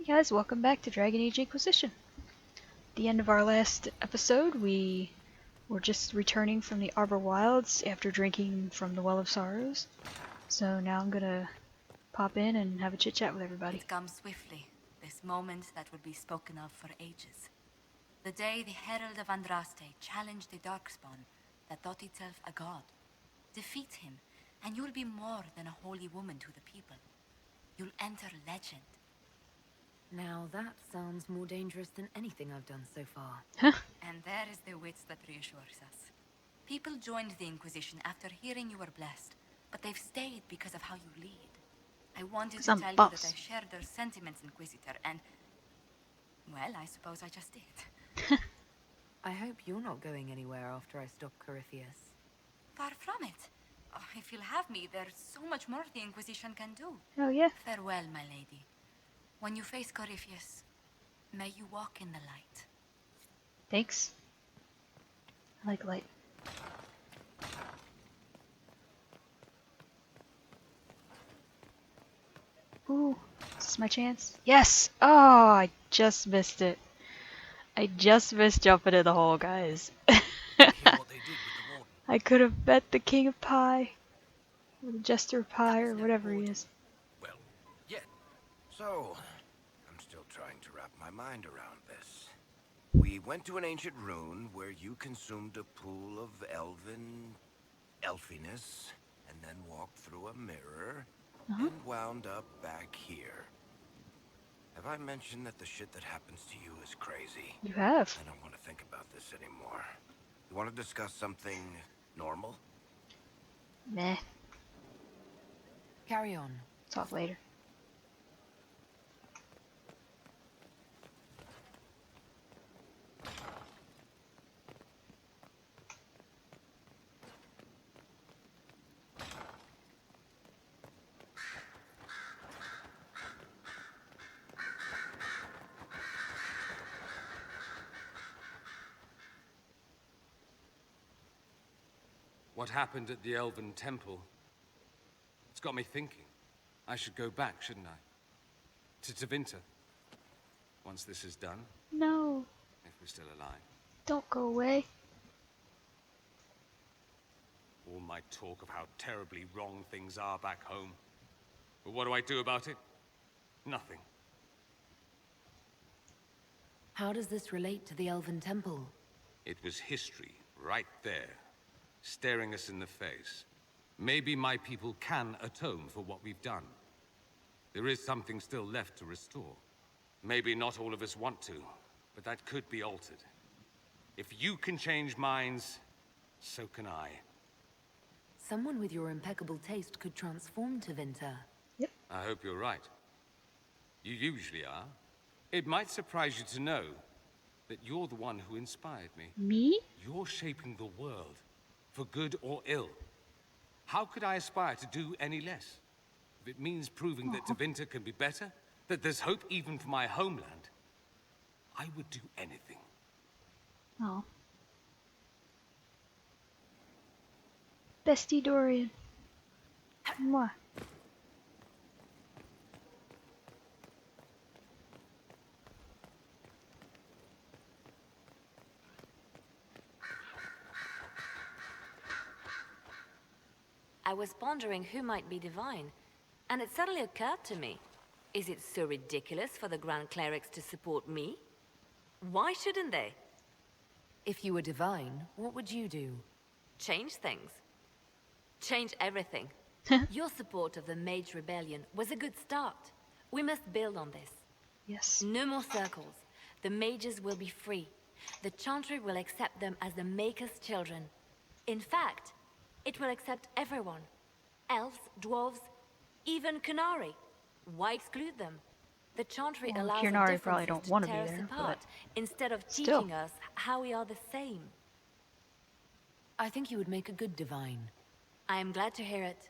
Guys, welcome back to Dragon Age Inquisition. At the end of our last episode, we were just returning from the Arbor Wilds after drinking from the Well of Sorrows. So now I'm gonna pop in and have a chit chat with everybody. It comes swiftly, this moment that will be spoken of for ages. The day the Herald of Andraste challenged the Darkspawn that thought itself a god. Defeat him, and you'll be more than a holy woman to the people. You'll enter legend. Now that sounds more dangerous than anything I've done so far. And there is the wits that reassures us. People joined the Inquisition after hearing you were blessed, but they've stayed because of how you lead. I wanted to tell you that I shared their sentiments, Inquisitor, and... well, I suppose I just did. I hope you're not going anywhere after I stop Corypheus. Far from it. Oh, if you'll have me, there's so much more the Inquisition can do. Oh yeah? Farewell, my lady. When you face Corypheus, may you walk in the light. Thanks. I like light. Ooh, is this my chance? Yes! Oh, I just missed it. I just missed jumping in the hole, guys. I could have bet the King of Pie. Or the Jester of Pie, or whatever he is. Well, yeah. So, I'm still trying to wrap my mind around this. We went to an ancient rune where you consumed a pool of elfiness, and then walked through a mirror, and wound up back here. Have I mentioned that the shit that happens to you is crazy? You have. I don't want to think about this anymore. You want to discuss something normal? Meh. Carry on. Talk later. What happened at the Elven Temple? It's got me thinking. I should go back, shouldn't I? To Tevinter. Once this is done. No. If we're still alive. Don't go away. All my talk of how terribly wrong things are back home. But what do I do about it? Nothing. How does this relate to the Elven Temple? It was history, right there. Staring us in the face. Maybe my people can atone for what we've done. There is something still left to restore. Maybe not all of us want to, but that could be altered. If you can change minds, so can I. Someone with your impeccable taste could transform Tevinter. Yep. I hope you're right. You usually are. It might surprise you to know that you're the one who inspired me. Me? You're shaping the world. For good or ill. How could I aspire to do any less? If it means proving that Tevinter can be better, that there's hope even for my homeland, I would do anything. Oh. Bestie Dorian. Mwah. I was pondering who might be divine, and it suddenly occurred to me. Is it so ridiculous for the Grand Clerics to support me? Why shouldn't they? If you were divine, what would you do? Change things. Change everything. Your support of the Mage Rebellion was a good start. We must build on this. Yes. No more circles. The mages will be free. The Chantry will accept them as the Maker's children. In fact, it will accept everyone. Elves, dwarves, even Kunari. Why exclude them? The Chantry allows Kunari probably don't want to be tear us there, apart, but instead of still. teaching us how we are the same. I think you would make a good divine. I am glad to hear it.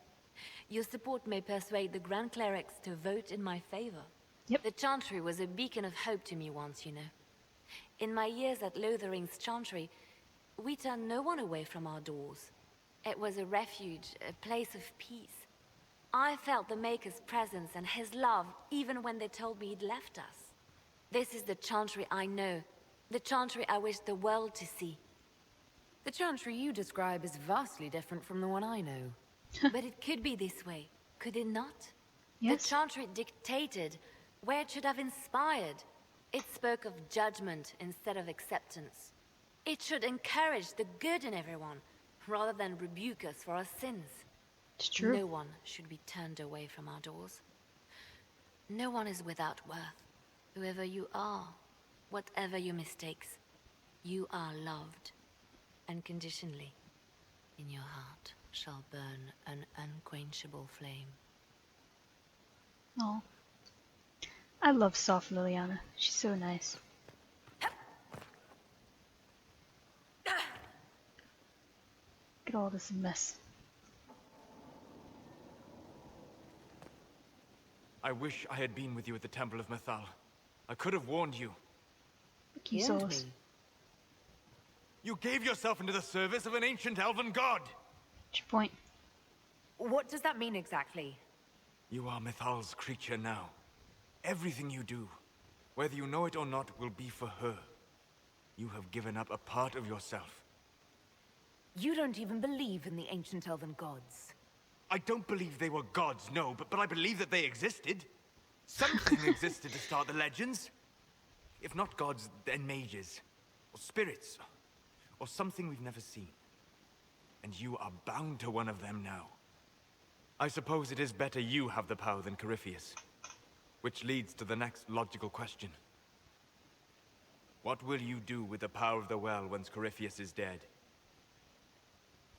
Your support may persuade the Grand Clerics to vote in my favor. Yep. The Chantry was a beacon of hope to me once, you know. In my years at Lothering's Chantry, we turned no one away from our doors. It was a refuge, a place of peace. I felt the Maker's presence and his love even when they told me he'd left us. This is the Chantry I know. The Chantry I wish the world to see. The Chantry you describe is vastly different from the one I know. But it could be this way, could it not? Yes. The Chantry dictated where it should have inspired. It spoke of judgment instead of acceptance. It should encourage the good in everyone, rather than rebuke us for our sins. It's true. No one should be turned away from our doors. No one is without worth. Whoever you are, whatever your mistakes, you are loved. Unconditionally. In your heart shall burn an unquenchable flame. Oh. I love soft Liliana. She's so nice. Look at all this mess. I wish I had been with you at the Temple of Mythal. I could have warned you. Look, you Warned souls. me. You gave yourself into the service of an ancient elven god. What's your point? What does that mean exactly? You are Mythal's creature now. Everything you do, whether you know it or not, will be for her. You have given up a part of yourself. You don't even believe in the ancient elven gods. I don't believe they were gods, no, but I believe that they existed. Something existed to start the legends. If not gods, then mages, or spirits, or something we've never seen. And you are bound to one of them now. I suppose it is better you have the power than Corypheus. Which leads to the next logical question. What will you do with the power of the well once Corypheus is dead?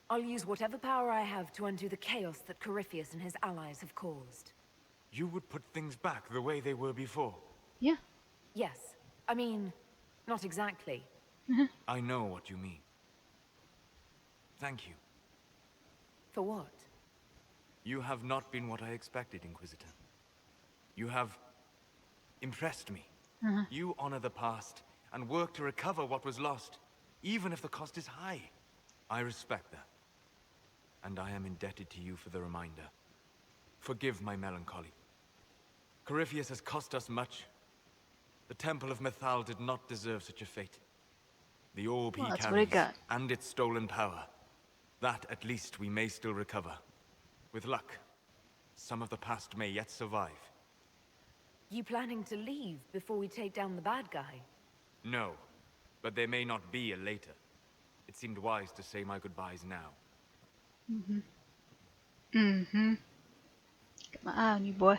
I'll use whatever power I have to undo the chaos that Corypheus and his allies have caused. You would put things back the way they were before. Yeah. Yes. I mean, not exactly. I know what you mean. Thank you. For what? You have not been what I expected, Inquisitor. You have impressed me. You honor the past and work to recover what was lost, even if the cost is high. I respect that. And I am indebted to you for the reminder. Forgive my melancholy. Corypheus has cost us much. The Temple of Mythal did not deserve such a fate. The orb Well, he that's what it carries, got. and its stolen power. That, at least, we may still recover. With luck, some of the past may yet survive. You planning to leave before we take down the bad guy? No, but there may not be a later. It seemed wise to say my goodbyes now. Got my eye on you, boy.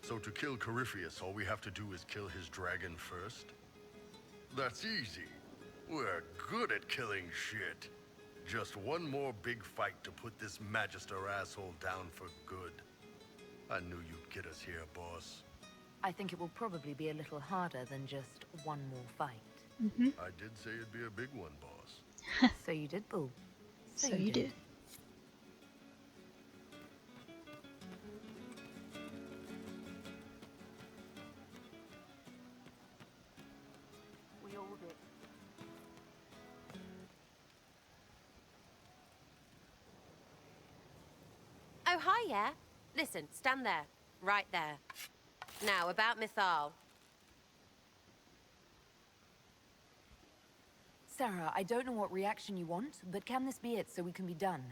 So to kill Corypheus, all we have to do is kill his dragon first? That's easy. We're good at killing shit. Just one more big fight to put this Magister asshole down for good. I knew you'd get us here, boss. I think it will probably be a little harder than just one more fight. I did say it'd be a big one, boss. So you did, Bull. So you did. We all did. Oh, hi, yeah. Listen, stand there. Right there. Now, about Mythal. Sarah, I don't know what reaction you want, but can this be it so we can be done?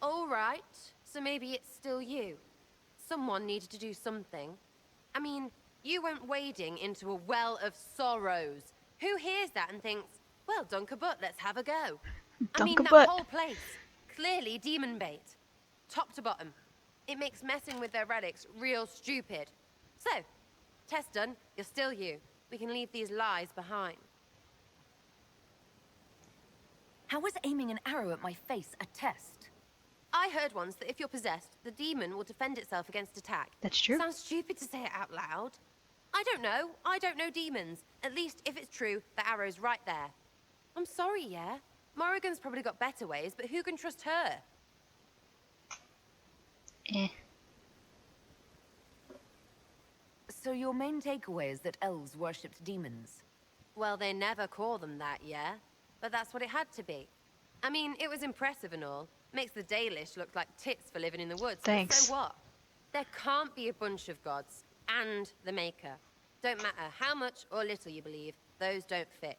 All right. So maybe it's still you. Someone needed to do something. I mean, you went wading into a well of sorrows. Who hears that and thinks, well, dunk a butt, let's have a go? I mean, Dunk a that butt. whole place. Clearly demon bait. Top to bottom. It makes messing with their relics real stupid. So, test done, you're still you. We can leave these lies behind. How is aiming an arrow at my face a test? I heard once that if you're possessed, the demon will defend itself against attack. That's true. Sounds stupid to say it out loud. I don't know. I don't know demons. At least, if it's true, the arrow's right there. I'm sorry, yeah? Morrigan's probably got better ways, but who can trust her? Eh. So your main takeaway is that elves worshipped demons? Well, they never call them that, yeah? But that's what it had to be. I mean, it was impressive and all. Makes the Dalish look like tits for living in the woods. but Thanks. So what? There can't be a bunch of gods and the Maker. Don't matter how much or little you believe, those don't fit.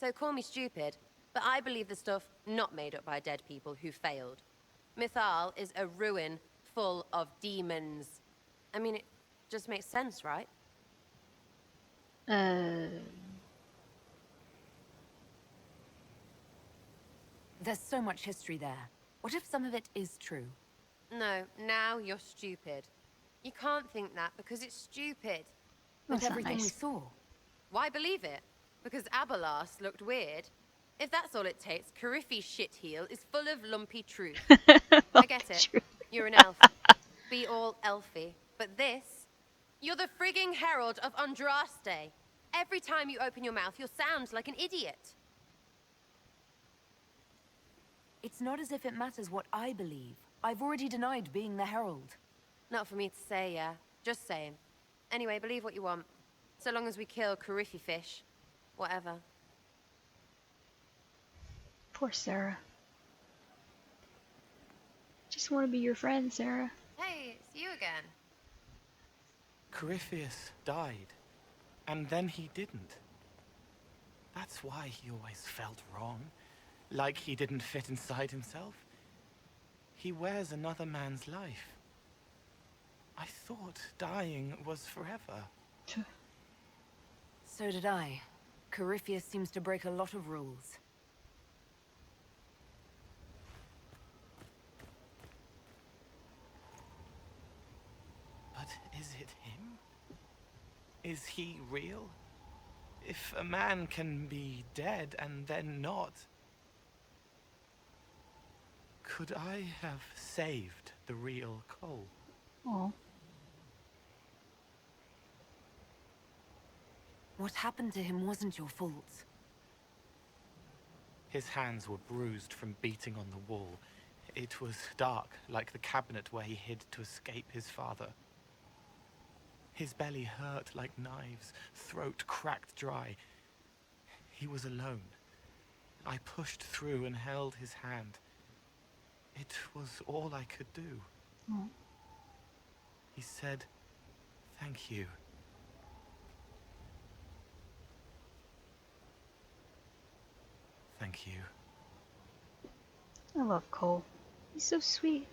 So call me stupid, but I believe the stuff not made up by dead people who failed. Mythal is a ruin full of demons. I mean, it just makes sense, right? There's so much history there. What if some of it is true? No, now you're stupid. You can't think that because it's stupid. But That's not everything we nice. saw. Why believe it? Because Abelas looked weird? If that's all it takes, Corypheus' shitheel is full of lumpy truth. I get it. True. You're an elf. Be all elfy. But this? You're the frigging herald of Andraste. Every time you open your mouth, you'll sound like an idiot. It's not as if it matters what I believe. I've already denied being the herald. Not for me to say, yeah. Just saying. Anyway, believe what you want. So long as we kill Corypheus. Whatever. Poor Sarah. Just want to be your friend, Sarah. Hey, it's you again. Corypheus died, and then he didn't. That's why he always felt wrong, like he didn't fit inside himself. He wears another man's life. I thought dying was forever. So did I. Corypheus seems to break a lot of rules. But is it him? Is he real? If a man can be dead and then not, could I have saved the real Cole? Oh. What happened to him wasn't your fault. His hands were bruised from beating on the wall. It was dark, like the cabinet where he hid to escape his father. His belly hurt like knives, throat cracked dry. He was alone. I pushed through and held his hand. It was all I could do. Oh. He said, "Thank you." Thank you. I love Cole. He's so sweet.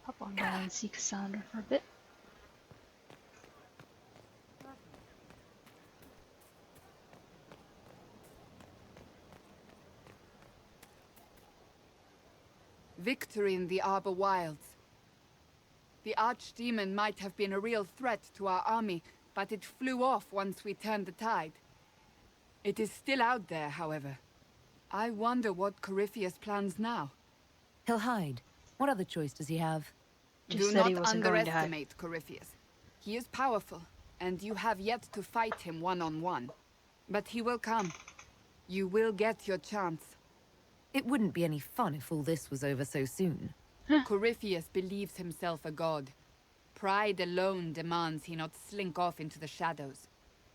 Hop on down and see Cassandra for a bit. Victory in the Arbor Wilds. The archdemon might have been a real threat to our army, but it flew off once we turned the tide. It is still out there, however. I wonder what Corypheus plans now. He'll hide. What other choice does he have? Just Do said not he wasn't going to hide. underestimate Corypheus. He is powerful, and you have yet to fight him one-on-one. But he will come. You will get your chance. It wouldn't be any fun if all this was over so soon. Corypheus believes himself a god. Pride alone demands he not slink off into the shadows.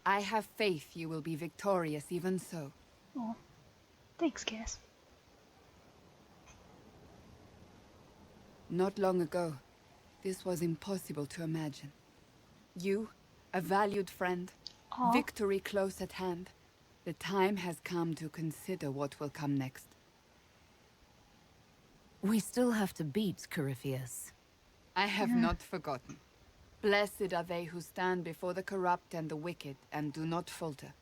I have faith you will be victorious even so. Oh. Thanks, Cass. Not long ago, this was impossible to imagine. You, a valued friend, Aw. victory close at hand. The time has come to consider what will come next. We still have to beat Corypheus. I have not forgotten. Blessed are they who stand before the corrupt and the wicked and do not falter.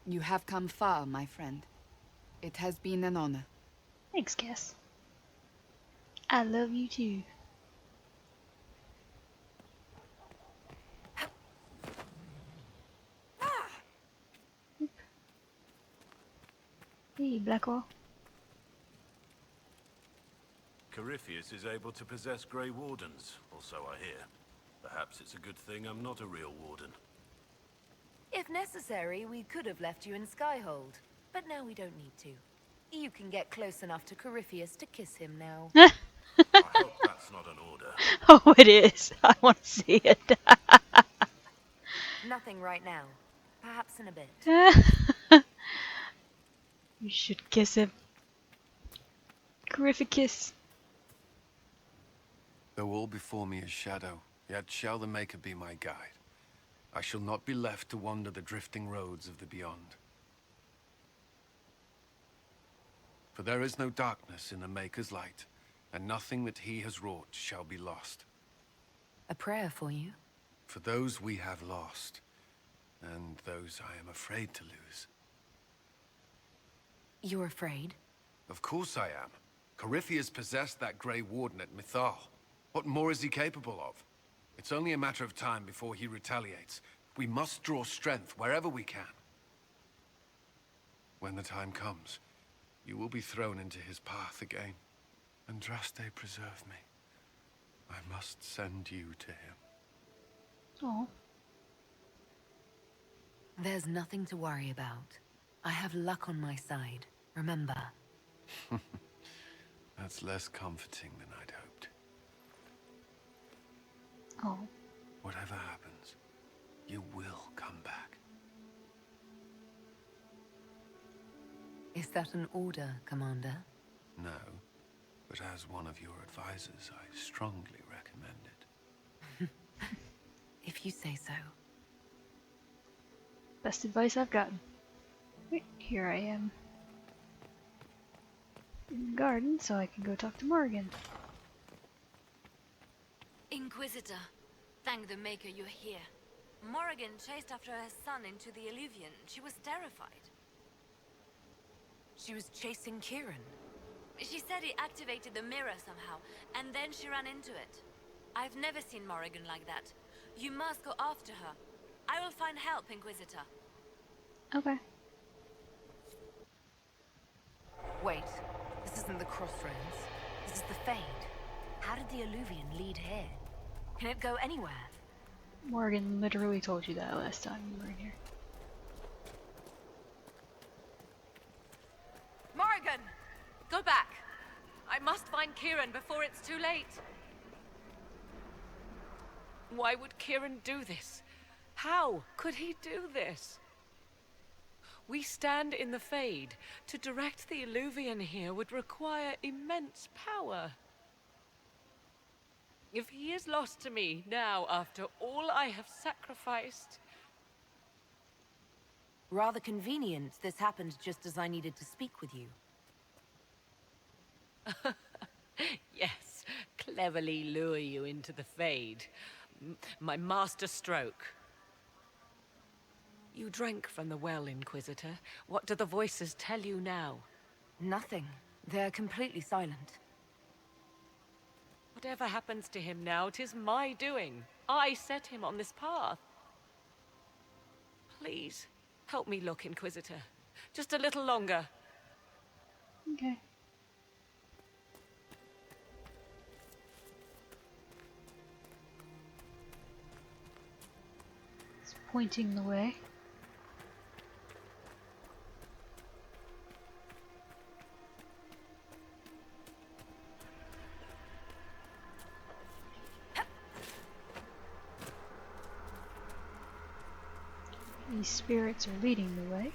You have come far, my friend. It has been an honor. Thanks, Cass. I love you too. Oop. Hey, Blackwall. Corypheus is able to possess Grey Wardens, or so I hear. Perhaps it's a good thing I'm not a real warden. If necessary, we could have left you in Skyhold, but now we don't need to. You can get close enough to Corypheus to kiss him now. I hope that's not an order. Oh, it is. I want to see it. Nothing right now. Perhaps in a bit. You should kiss him. Corypheus. Though all before me is shadow, yet shall the Maker be my guide. I shall not be left to wander the drifting roads of the beyond. For there is no darkness in the Maker's light, and nothing that he has wrought shall be lost. A prayer for you? For those we have lost, and those I am afraid to lose. You're afraid? Of course I am. Corypheus possessed that Grey Warden at Mythal. What more is he capable of? It's only a matter of time before he retaliates. We must draw strength wherever we can. When the time comes, you will be thrown into his path again. Andraste, preserve me. I must send you to him. Oh. There's nothing to worry about. I have luck on my side, remember. That's less comforting than I'd hoped. Oh. Whatever happens, you will come back. Is that an order, Commander? No, but as one of your advisors, I strongly recommend it. If you say so. Best advice I've gotten. Wait, here I am. In the garden, so I can go talk to Morrigan. Inquisitor, thank the Maker you're here. Morrigan chased after her son into the eluvian. She was terrified. She was chasing Kieran. She said he activated the mirror somehow, and then she ran into it. I've never seen Morrigan like that. You must go after her. I will find help, Inquisitor. Okay. Wait, this isn't the crossroads. This is the Fade. How did the eluvian lead here? Can it go anywhere? Morrigan literally told you that last time you were in here. Morrigan! Go back! I must find Kieran before it's too late. Why would Kieran do this? How could he do this? We stand in the Fade. To direct the eluvian here would require immense power. If he is lost to me now after all I have sacrificed... Rather convenient this happened just as I needed to speak with you. Yes, cleverly lure you into the Fade. My master stroke. You drank from the well, Inquisitor. What do the voices tell you now? Nothing. They're completely silent. Whatever happens to him now, 'tis my doing. I set him on this path. Please, help me look, Inquisitor. Just a little longer. Okay. It's pointing the way. These spirits are leading the way.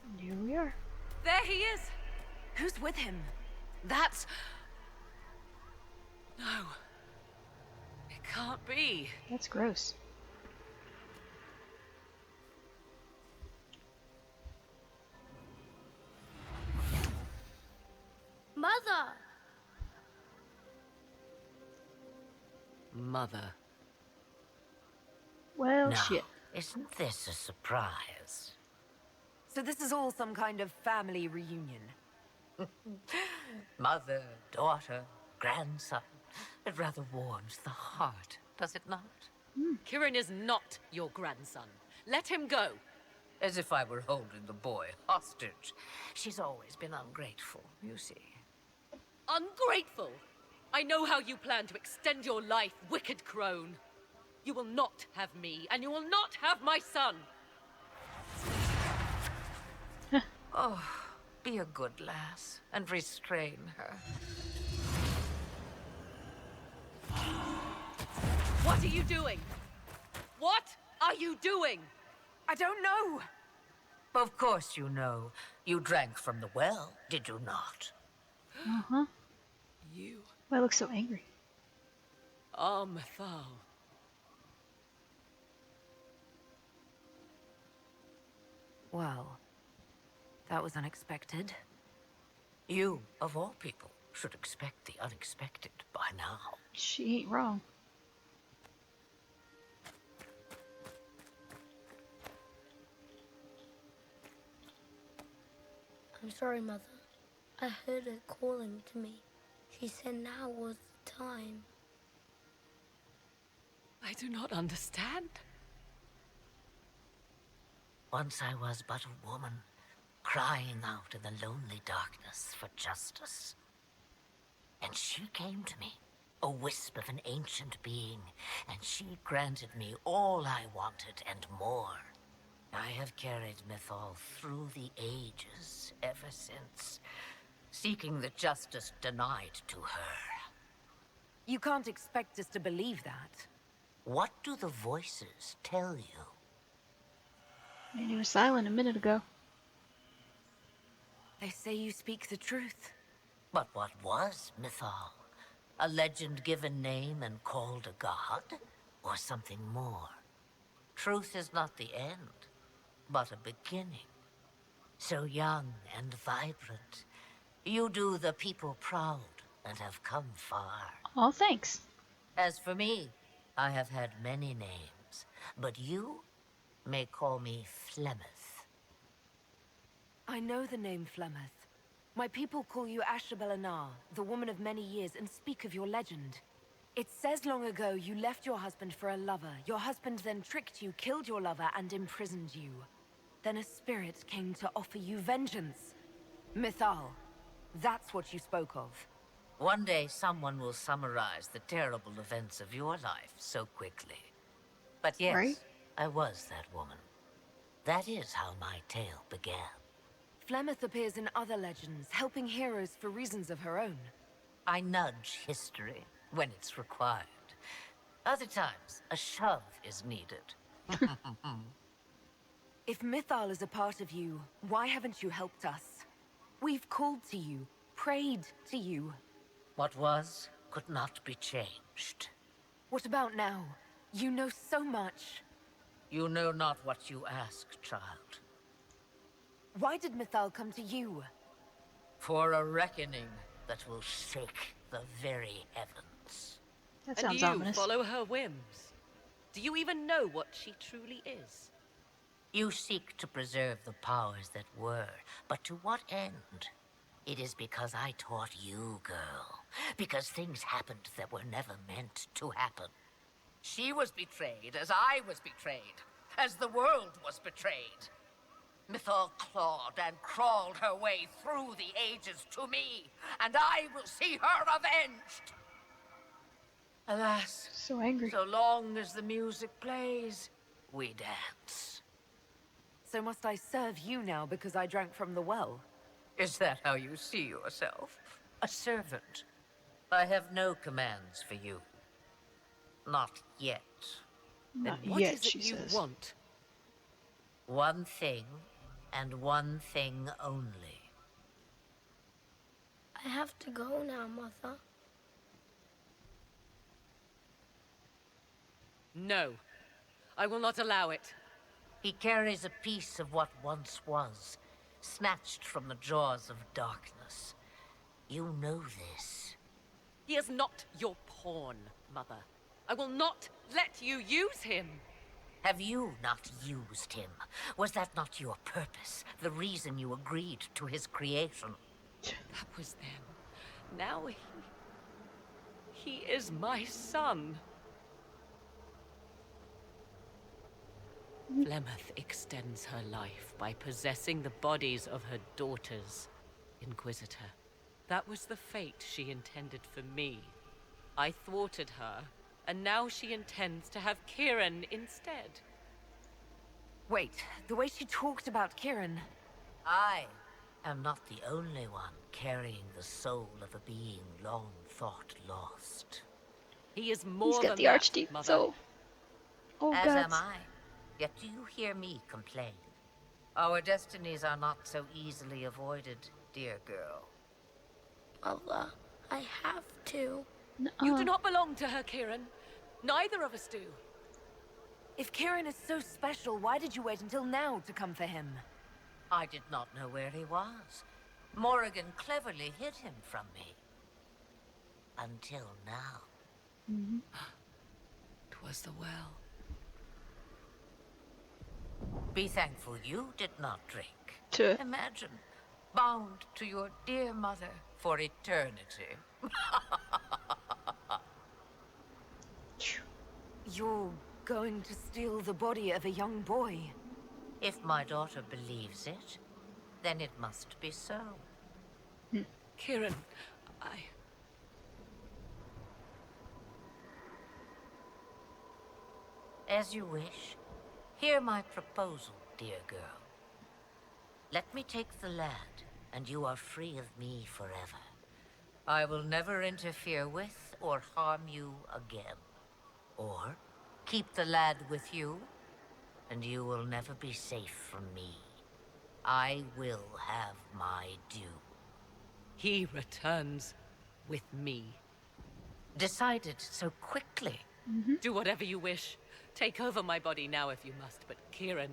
And here we are. There he is! Who's with him? That's... No. It can't be. That's gross. Mother! Mother. Well, Now, shit. isn't this a surprise? So this is all some kind of family reunion. Mother, daughter, grandson. It rather warms the heart, does it not? Kieran is not your grandson. Let him go. As if I were holding the boy hostage. She's always been ungrateful, you see. Ungrateful! I know how you plan to extend your life, wicked crone. You will not have me, and you will not have my son. Oh, be a good lass and restrain her. What are you doing? What are you doing? I don't know. Of course you know. You drank from the well, did you not? Uh-huh. You Why look so angry? are Mythal. Well, that was unexpected. You, of all people, should expect the unexpected by now. She ain't wrong. I'm sorry, Mother. I heard her calling to me. She said now was the time. I do not understand. Once I was but a woman, crying out in the lonely darkness for justice. And she came to me, a wisp of an ancient being, and she granted me all I wanted and more. I have carried Mythal through the ages ever since, seeking the justice denied to her. You can't expect us to believe that. What do the voices tell you? And you were silent a minute ago. They say you speak the truth. But what was Mythal? A legend given name and called a god? Or something more? Truth is not the end, but a beginning. So young and vibrant, you do the people proud and have come far. Oh, thanks. As for me, I have had many names, but you may call me Flemeth. I know the name Flemeth. My people call you Ashabelanar, the woman of many years, and speak of your legend. It says long ago you left your husband for a lover. Your husband then tricked you, killed your lover, and imprisoned you. Then a spirit came to offer you vengeance. Mythal, that's what you spoke of. One day someone will summarize the terrible events of your life so quickly. But yes, right? I was that woman. That is how my tale began. Flemeth appears in other legends, helping heroes for reasons of her own. I nudge history when it's required. Other times, a shove is needed. If Mythal is a part of you, why haven't you helped us? We've called to you, prayed to you. What was could not be changed. What about now? You know so much. You know not what you ask, child. Why did Mythal come to you? For a reckoning that will shake the very heavens. That And sounds you ominous. follow her whims. Do you even know what she truly is? You seek to preserve the powers that were, but to what end? It is because I taught you, girl. Because things happened that were never meant to happen. She was betrayed as I was betrayed, as the world was betrayed. Mythal clawed and crawled her way through the ages to me, and I will see her avenged. Alas, So angry. so long as the music plays, we dance. So must I serve you now because I drank from the well? Is that how you see yourself? A servant? I have no commands for you. Not yet. Not What yet, is it she you says. want? One thing, and one thing only. I have to go now, Mother. No. I will not allow it. He carries a piece of what once was, snatched from the jaws of darkness. You know this. He is not your pawn, Mother. I will not let you use him. Have you not used him? Was that not your purpose? The reason you agreed to his creation? That was then. Now he is my son. Flemeth extends her life by possessing the bodies of her daughters, Inquisitor. That was the fate she intended for me. I thwarted her, and now she intends to have Kieran instead. Wait, the way she talked about Kieran... I am not the only one carrying the soul of a being long thought lost. He is He's more got than the that, Archdeacon Mother. soul. Oh, As God. am I. Yet do you hear me complain? Our destinies are not so easily avoided, dear girl. Mother, I have to. You do not belong to her, Kieran. Neither of us do. If Kieran is so special, why did you wait until now to come for him? I did not know where he was. Morrigan cleverly hid him from me. Until now. 'Twas the well. Be thankful you did not drink. Tuh. Imagine, bound to your dear mother for eternity. You're going to steal the body of a young boy. If my daughter believes it, then it must be so. Kieran, As you wish. Hear my proposal, dear girl. Let me take the lad, and you are free of me forever. I will never interfere with or harm you again. Or keep the lad with you, and you will never be safe from me. I will have my due. he returns with me. Decided so quickly. Do whatever you wish. Take over my body now if you must, but Kieran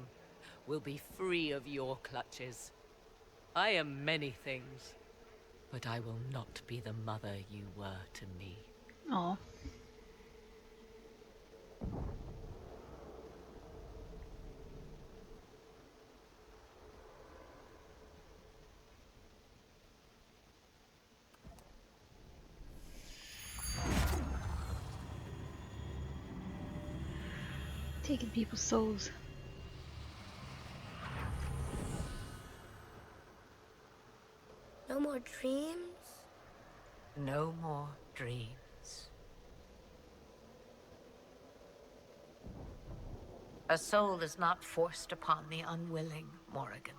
will be free of your clutches. I am many things, but I will not be the mother you were to me. Aw. Taking people's souls. No more dreams? No more dreams. A soul is not forced upon the unwilling, Morrigan.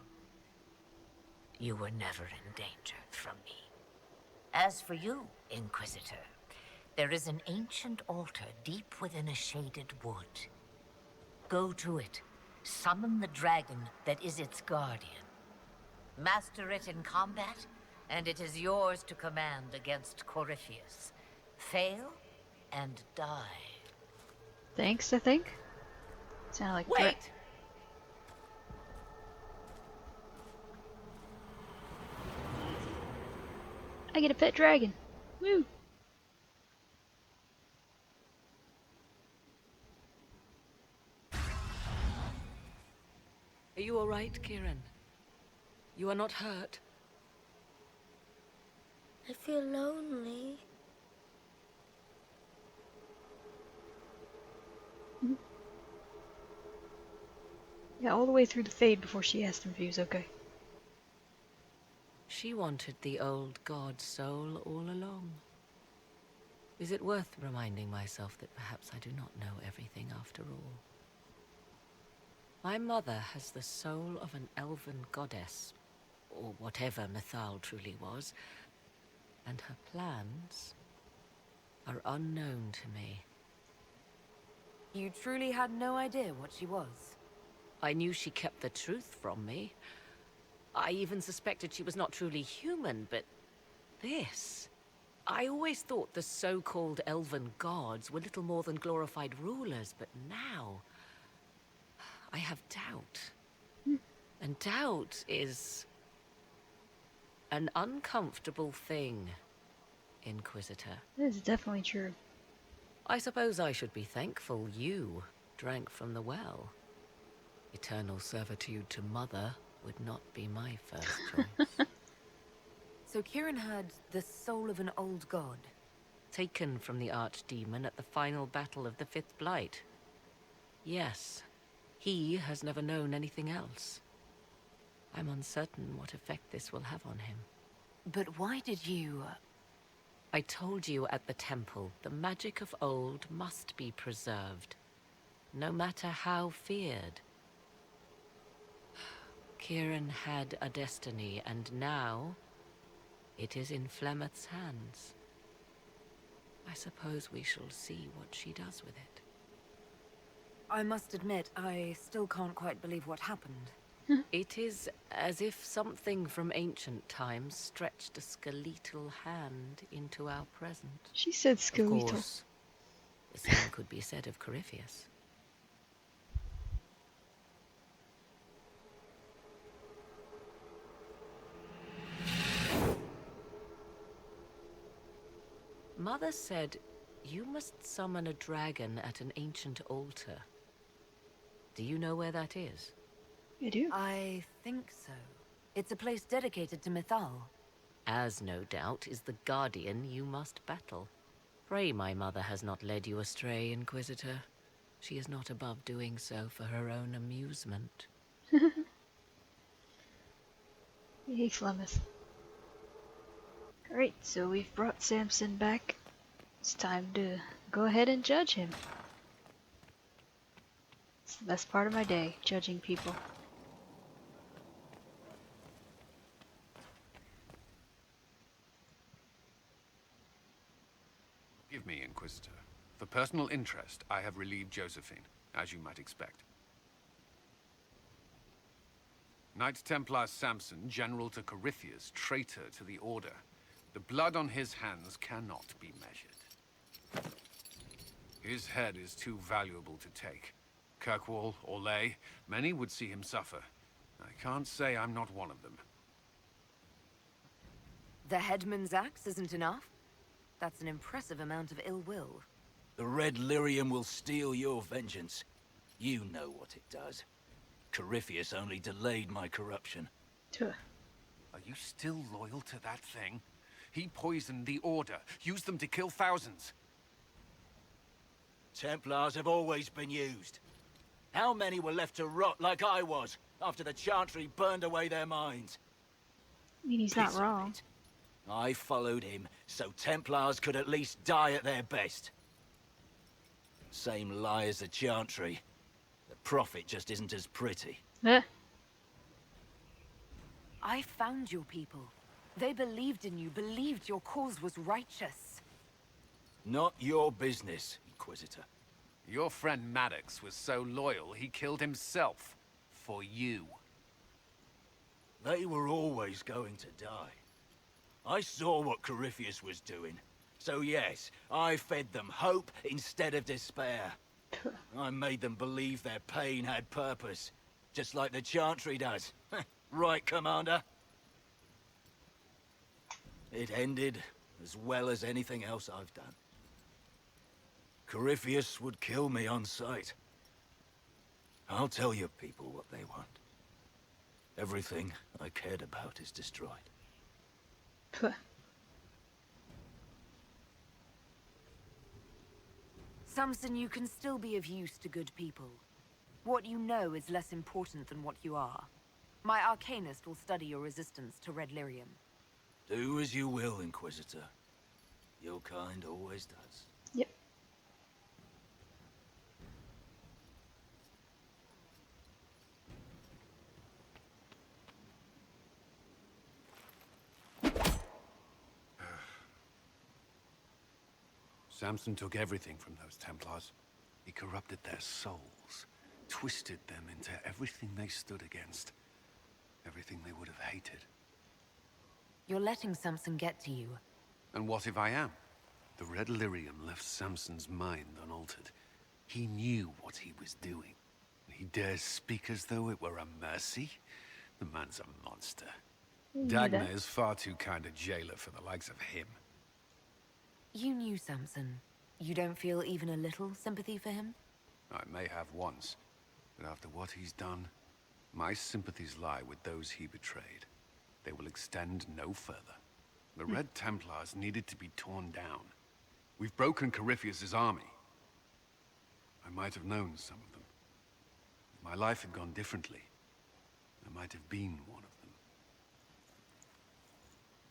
You were never in danger from me. As for you, Inquisitor, there is an ancient altar deep within a shaded wood. Go to it, summon the dragon that is its guardian. Master it in combat, and it is yours to command against Corypheus. Fail, and die. Thanks, I think. Sound like Wait! I get a pet dragon. Woo! Are you all right, Kieran? You are not hurt? I feel lonely. Yeah, all the way through the fade before she asked him if he was okay. She wanted the old god's soul all along. Is it worth reminding myself that perhaps I do not know everything after all? My mother has the soul of an elven goddess, or whatever Mythal truly was, and her plans are unknown to me. You truly had no idea what she was? I knew she kept the truth from me. I even suspected she was not truly human, but this... I always thought the so-called elven gods were little more than glorified rulers, but now... I have doubt. And doubt is... an uncomfortable thing, Inquisitor. That is definitely true. I suppose I should be thankful you drank from the well. Eternal servitude to Mother would not be my first choice. So Kieran had the soul of an old god? Taken from the archdemon at the final battle of the Fifth Blight. Yes, he has never known anything else. I'm uncertain what effect this will have on him. But why did you... I told you at the temple, the magic of old must be preserved, no matter how feared. Kieran had a destiny, and now it is in Flemeth's hands. I suppose we shall see what she does with it. I must admit, I still can't quite believe what happened. It is as if something from ancient times stretched a skeletal hand into our present. She said Of skeletal. course, the same could be said of Corypheus. Mother said you must summon a dragon at an ancient altar. Do you know where that is? I do. I think so. It's a place dedicated to Mythal. As no doubt is the guardian you must battle. Pray my mother has not led you astray, Inquisitor. She is not above doing so for her own amusement. Hey, Flemeth. Alright, so we've brought Samson back. It's time to go ahead and judge him. It's the best part of my day, judging people. Give me, Inquisitor. For personal interest, I have relieved Josephine, as you might expect. Knight Templar Samson, General to Corypheus, traitor to the Order. The blood on his hands cannot be measured. His head is too valuable to take. Kirkwall, Orlais, many would see him suffer. I can't say I'm not one of them. The headman's axe isn't enough? That's an impressive amount of ill will. The Red Lyrium will steal your vengeance. You know what it does. Corypheus only delayed my corruption. Are you still loyal to that thing? He poisoned the Order, used them to kill thousands. Templars have always been used. How many were left to rot like I was, after the Chantry burned away their minds? I mean, he's not wrong. I followed him, so Templars could at least die at their best. Same lie as the Chantry. The profit just isn't as pretty. I found your people. They believed in you, believed your cause was righteous. Not your business, Inquisitor. Your friend Maddox was so loyal, he killed himself. For you. They were always going to die. I saw what Corypheus was doing. So yes, I fed them hope instead of despair. I made them believe their pain had purpose. Just like the Chantry does. Right, Commander? It ended as well as anything else I've done. Corypheus would kill me on sight. I'll tell your people what they want. Everything I cared about is destroyed. Samson, you can still be of use to good people. What you know is less important than what you are. My Arcanist will study your resistance to Red Lyrium. Do as you will, Inquisitor. Your kind always does. Yep. Samson took everything from those Templars. He corrupted their souls, twisted them into everything they stood against, everything they would have hated. You're letting Samson get to you. And what if I am? The Red Lyrium left Samson's mind unaltered. He knew what he was doing. He dares speak as though it were a mercy? The man's a monster. Dagna is far too kind a jailer for the likes of him. You knew Samson. You don't feel even a little sympathy for him? I may have once, but after what he's done, my sympathies lie with those he betrayed. They will extend no further. The Red Templars needed to be torn down. We've broken Corypheus's army. I might have known some of them. If my life had gone differently, I might have been one of them.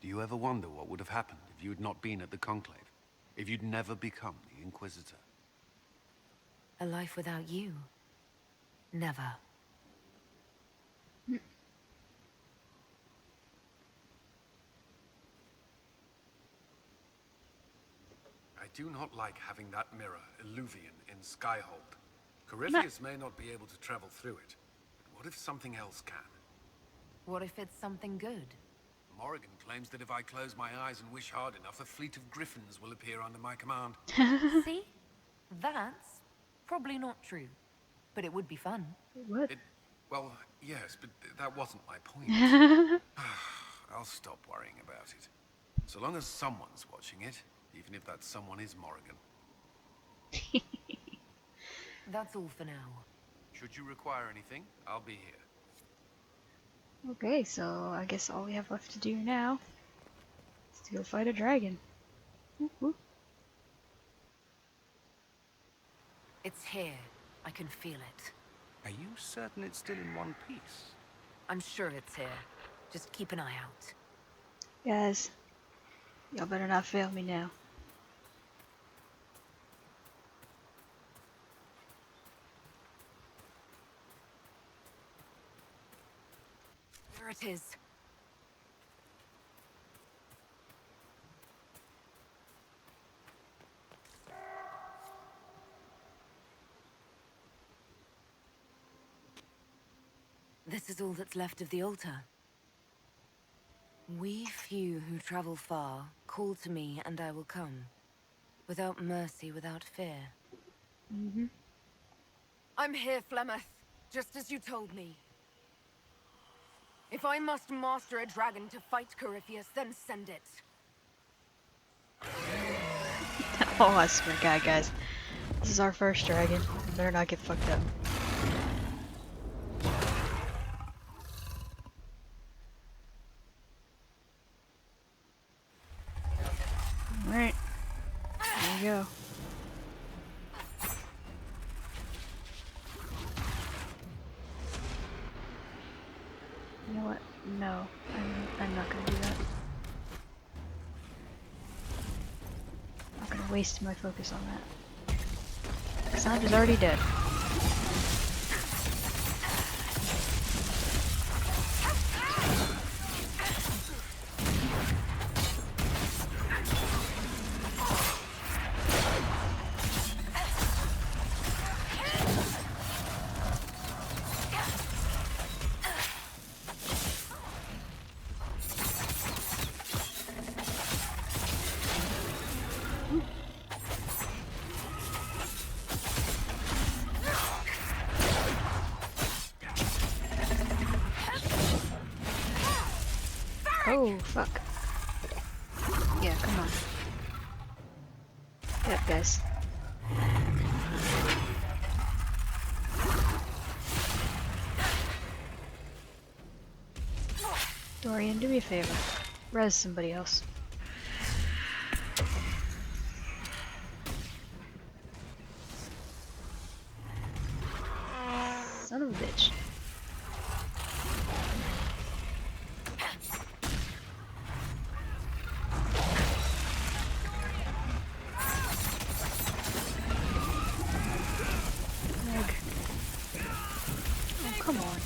Do you ever wonder what would have happened if you had not been at the Conclave? If you'd never become the Inquisitor? A life without you? Never. do not like having that mirror, eluvian, in Skyhold. Corypheus may not be able to travel through it, but what if something else can? What if it's something good? Morrigan claims that if I close my eyes and wish hard enough, a fleet of griffins will appear under my command. See? That's probably not true. But it would be fun. It would. Well, yes, but that wasn't my point. I'll stop worrying about it. So long as someone's watching it, even if that someone is Morrigan. That's all for now. Should you require anything, I'll be here. Okay, so I guess all we have left to do now is to go fight a dragon. Whoop, whoop. It's here. I can feel it. Are you certain it's still in one piece? I'm sure it's here. Just keep an eye out. Guys, y'all better not fail me now. There it is. This is all that's left of the altar. We few who travel far, call to me and I will come. Without mercy, without fear. Mm-hmm. I'm here, Flemeth, just as you told me. If I must master a dragon to fight Corypheus, then send it. Oh, I swear to God, guys. This is our first dragon. We better not get fucked up. Alright. There you go. You know what? No. I'm not gonna do that. I'm not gonna waste my focus on that. Cassandra's already dead. Oh, fuck. Yeah, come on. Get up, guys. Dorian, do me a favor. Res somebody else. Son of a bitch. Come on.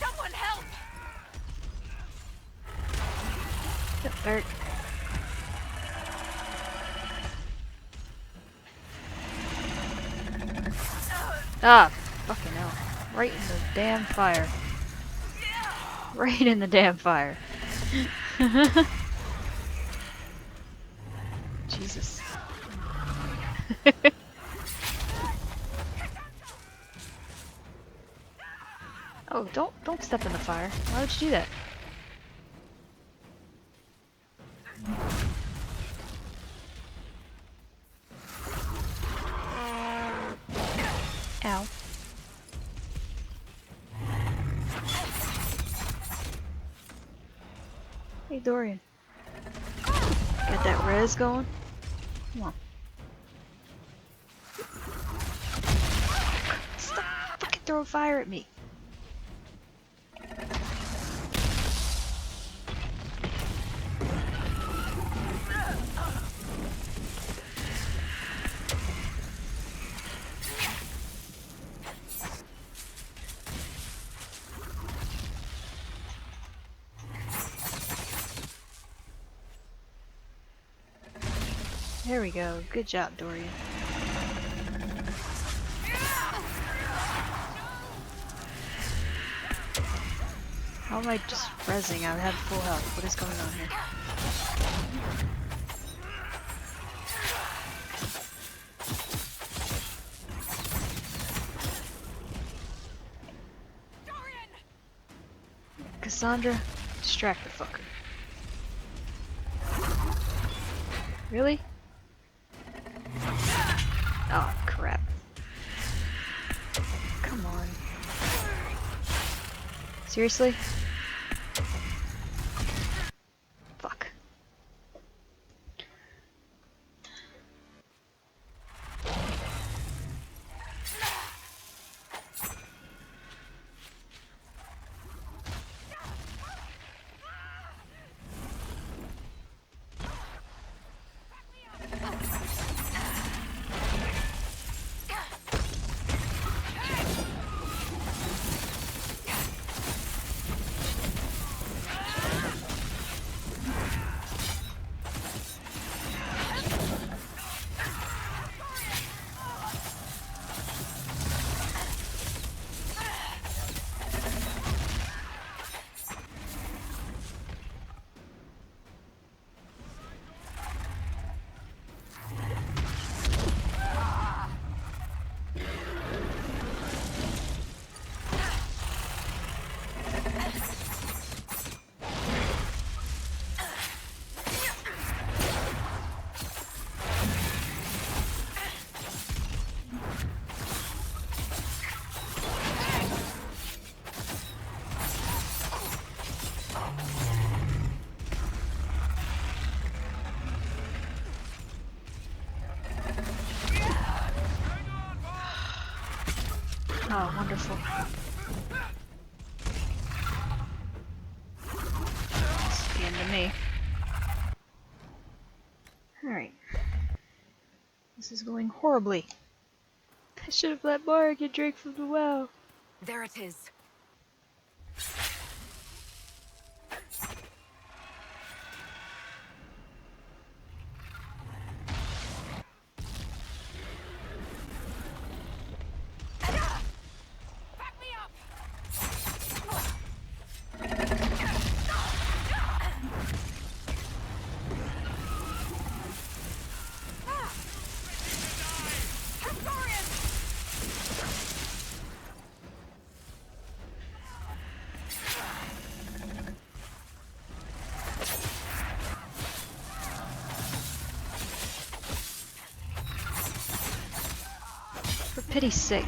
Someone help! Bert. Ah, fucking hell. Right in the damn fire. Right in the damn fire. Jesus. Oh, don't step in the fire. Why would you do that? Ow. Hey, Dorian. Got that res going? Come on. Stop fucking throwing fire at me. There we go. Good job, Dorian. How am I just rezzing? I have full health. What is going on here? Cassandra, distract the fucker. Really? Oh, crap. Come on. Seriously? Fuck. Oh, wonderful. It's the end of me. Alright. This is going horribly. I should have let Morrigan drink from the well. There it is. For pity's sake.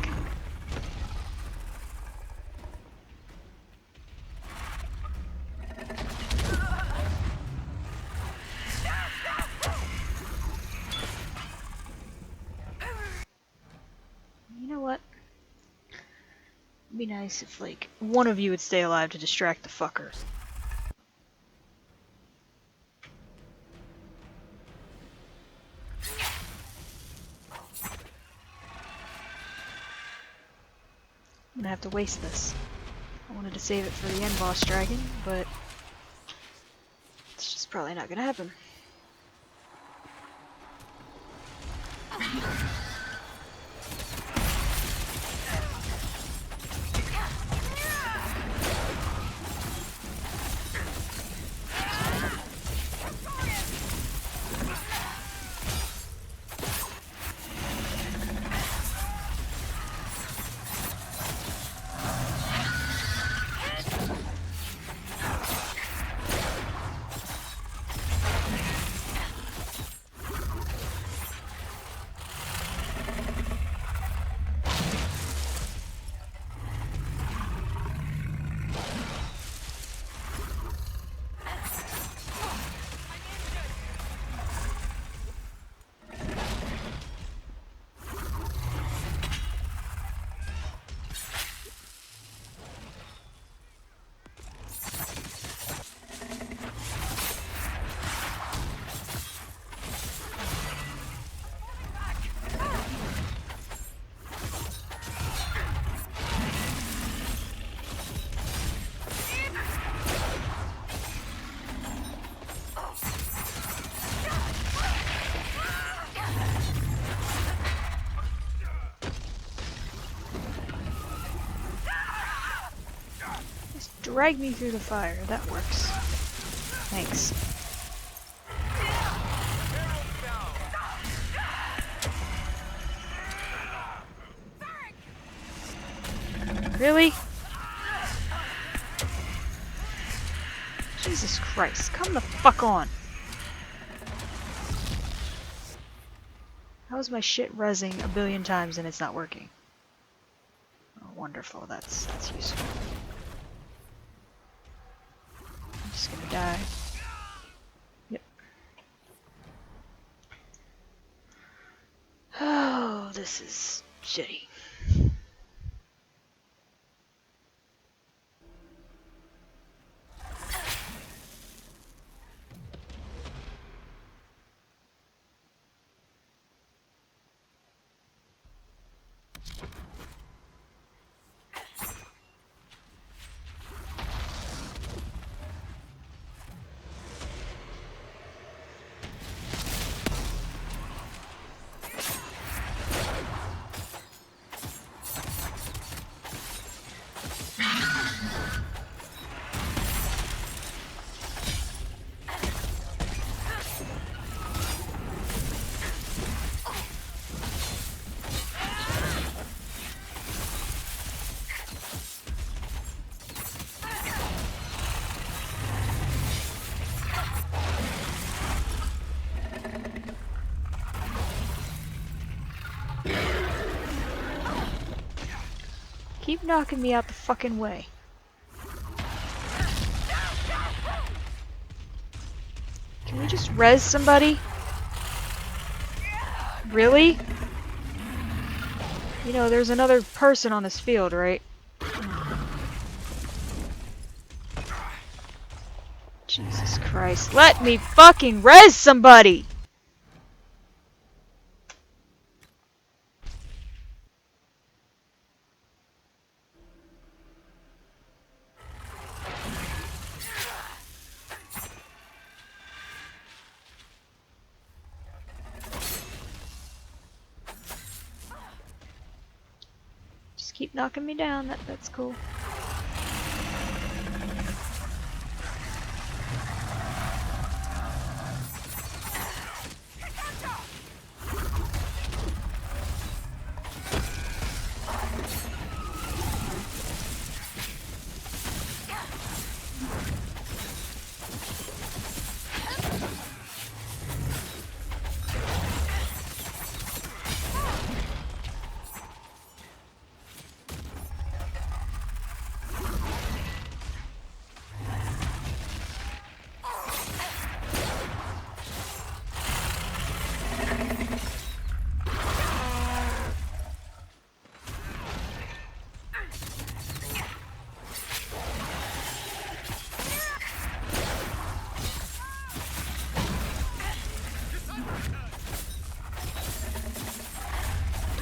You know what? It'd be nice if, like, one of you would stay alive to distract the fuckers. I'm gonna have to waste this. I wanted to save it for the end boss dragon, but it's just probably not gonna happen. drag me through the fire. That works. Thanks. Really? Jesus Christ, come the fuck on. How is my shit rezzing a billion times and it's not working? Oh, wonderful, that's useful. I'm just gonna die. Yep. Oh, this is shitty. Keep knocking me out the fucking way. Can we just res somebody? Really? You know, there's another person on this field, right? Jesus Christ. Let me fucking res somebody! Just keep knocking me down, that's cool.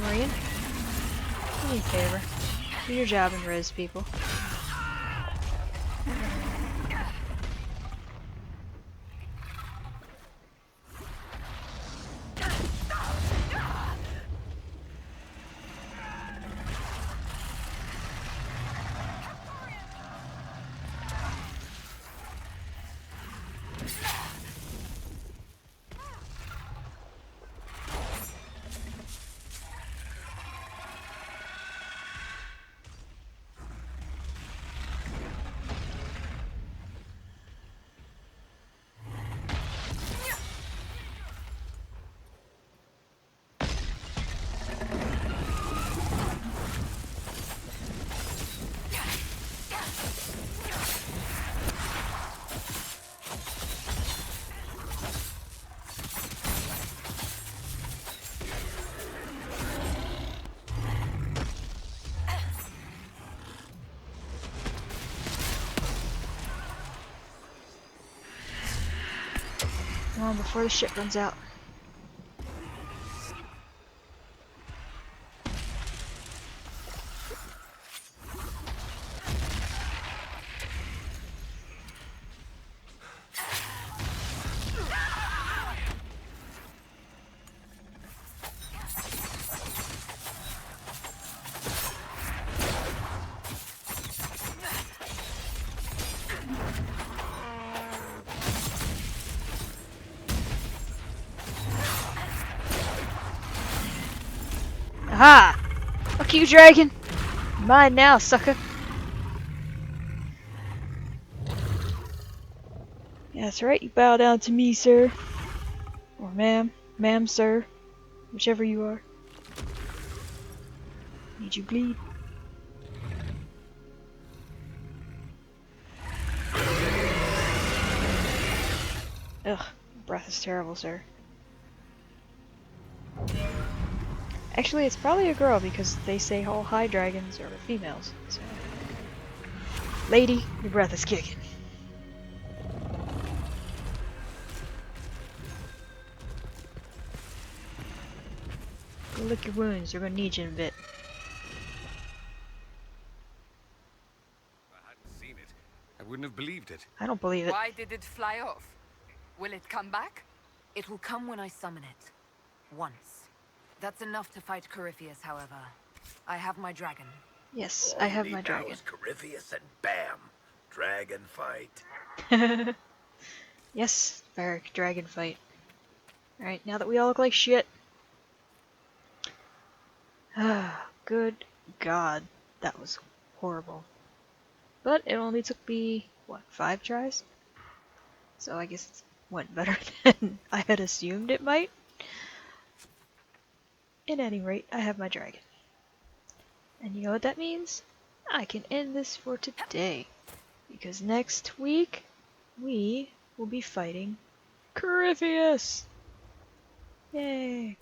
Morrigan, do me a favor. Do your job and res people. Come on, before the shit runs out. Aha! Fuck you, dragon! Mine now, sucker! Yeah, that's right, you bow down to me, sir. Or ma'am. Ma'am, sir. Whichever you are. Need you bleed? Ugh, breath is terrible, sir. Actually, it's probably a girl because they say all high dragons are females. So. Lady, your breath is kicking. Go lick your wounds, they're gonna need you in a bit. If I hadn't seen it, I wouldn't have believed it. I don't believe it. Why did it fly off? Will it come back? It will come when I summon it. Once. That's enough to fight Corypheus, however. I have my dragon. Yes, I have my dragon. Now is Corypheus and bam! Dragon fight. Yes, Varric, dragon fight. Alright, now that we all look like shit. Good God, that was horrible. But it only took me, what, 5 tries? So I guess it went better than I had assumed it might. At any rate, I have my dragon. And you know what that means? I can end this for today. Because next week, we will be fighting Corypheus! Yay!